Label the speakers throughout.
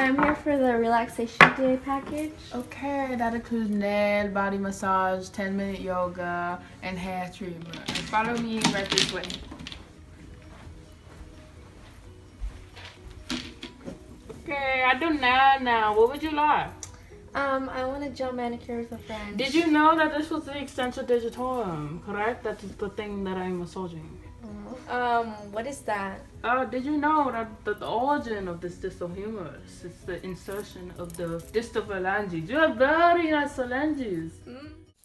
Speaker 1: Hi, I'm here for the relaxation day package.
Speaker 2: Okay, that includes nail, body massage, 10-minute yoga, and hair treatment. Follow me right this way. Okay, I do nail now. What would you like?
Speaker 1: I want a gel manicure with a friend.
Speaker 2: Did you know that this was the extensor digitorum, correct? That is the thing that I'm massaging.
Speaker 1: What is that?
Speaker 2: Did you know that the origin of this distal humerus is the insertion of the distal phalanges? You have very nice phalanges.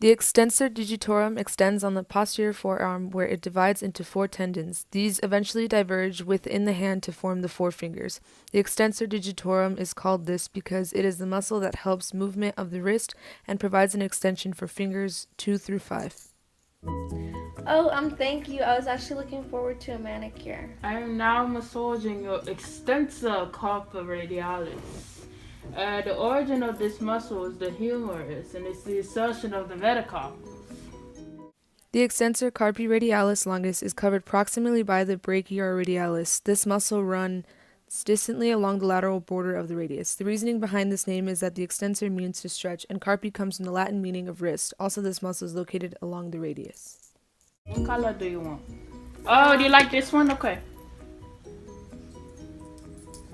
Speaker 3: The extensor digitorum extends on the posterior forearm where it divides into 4 tendons. These eventually diverge within the hand to form the 4 fingers. The extensor digitorum is called this because it is the muscle that helps movement of the wrist and provides an extension for fingers 2 through 5.
Speaker 1: Oh, thank you. I was actually looking forward to a manicure.
Speaker 2: I am now massaging your extensor carpi radialis. The origin of this muscle is the humerus, and it's the insertion of the metacarpals.
Speaker 3: The extensor carpi radialis longus is covered proximally by the brachioradialis. This muscle runs distantly along the lateral border of the radius. The reasoning behind this name is that the extensor means to stretch, and carpi comes from the Latin meaning of wrist. Also, this muscle is located along the radius.
Speaker 2: What color do you want? Oh, do you like this one? Okay.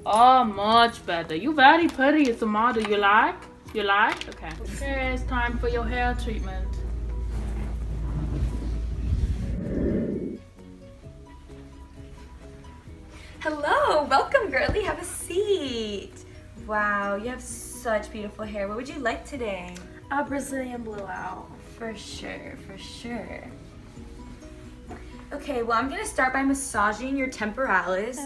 Speaker 2: Oh, much better. You very pretty. It's a model. You like? You like? Okay. Okay, it's time for your hair treatment.
Speaker 4: Hello, welcome girlie, have a seat. Wow, you have such beautiful hair. What would you like today?
Speaker 1: A Brazilian blowout.
Speaker 4: For sure, for sure. Okay, well I'm gonna start by massaging your temporalis.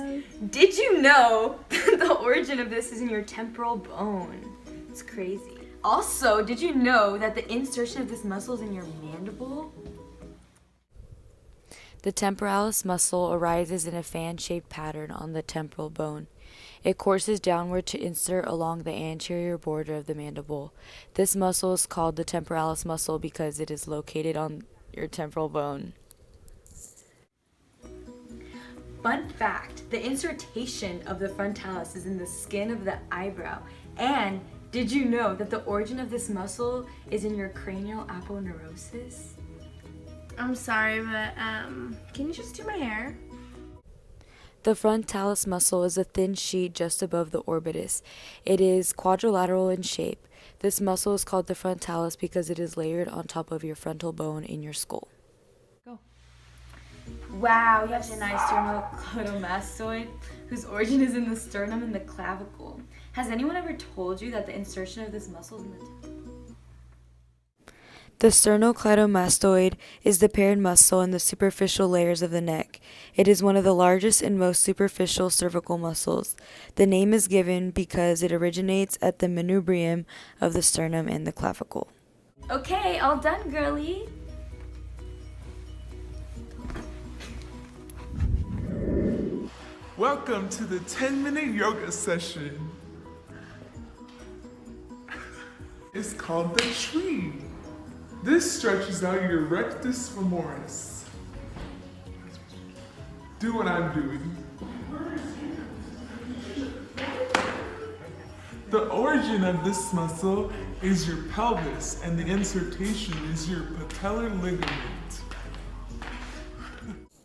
Speaker 4: Did you know the origin of this is in your temporal bone? It's crazy. Also, did you know that the insertion of this muscle is in your mandible?
Speaker 5: The temporalis muscle arises in a fan-shaped pattern on the temporal bone. It courses downward to insert along the anterior border of the mandible. This muscle is called the temporalis muscle because it is located on your temporal bone.
Speaker 4: Fun fact, the insertion of the frontalis is in the skin of the eyebrow. And did you know that the origin of this muscle is in your cranial aponeurosis?
Speaker 1: I'm sorry, but can you just do my hair?
Speaker 5: The frontalis muscle is a thin sheet just above the orbitus. It is quadrilateral in shape. This muscle is called the frontalis because it is layered on top of your frontal bone in your skull.
Speaker 4: Wow, you have a nice sternocleidomastoid whose origin is in the sternum and the clavicle. Has anyone ever told you that the insertion of this muscle is in the temple?
Speaker 5: The sternocleidomastoid is the paired muscle in the superficial layers of the neck. It is one of the largest and most superficial cervical muscles. The name is given because it originates at the manubrium of the sternum and the clavicle.
Speaker 4: Okay, all done, girlie.
Speaker 6: Welcome to the 10-minute yoga session. It's called the tree. This stretches out your rectus femoris. Do what I'm doing. The origin of this muscle is your pelvis, and the insertion is your patellar ligament.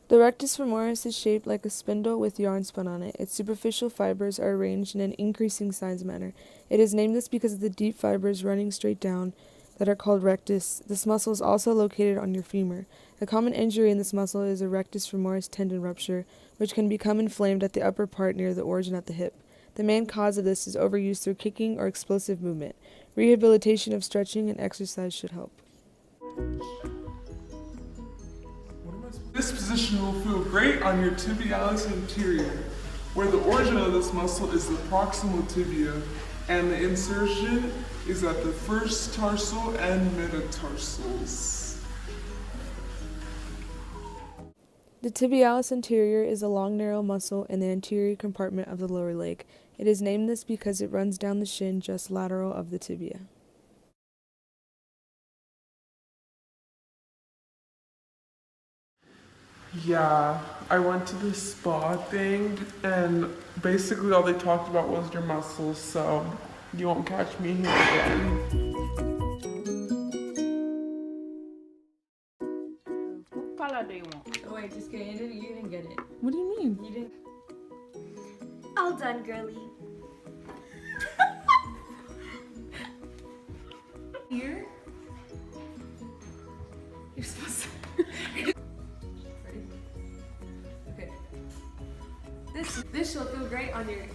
Speaker 3: The rectus femoris is shaped like a spindle with yarn spun on it. Its superficial fibers are arranged in an increasing size manner. It is named this because of the deep fibers running straight down that are called rectus. This muscle is also located on your femur. A common injury in this muscle is a rectus femoris tendon rupture, which can become inflamed at the upper part near the origin at the hip. The main cause of this is overuse through kicking or explosive movement. Rehabilitation of stretching and exercise should help.
Speaker 6: This position will feel great on your tibialis anterior, where the origin of this muscle is the proximal tibia, and the insertion is at the first tarsal and metatarsals.
Speaker 3: The tibialis anterior is a long, narrow muscle in the anterior compartment of the lower leg. It is named this because it runs down the shin just lateral of the tibia.
Speaker 6: Yeah, I went to this spa thing and basically all they talked about was your muscles, so you won't catch me here again.
Speaker 2: What color do you want?
Speaker 4: Oh wait, just kidding. You didn't get it.
Speaker 3: What do you mean?
Speaker 4: You didn't.
Speaker 1: All done, girly.
Speaker 4: Here? You're supposed to. Ready? Okay. This shall feel great on your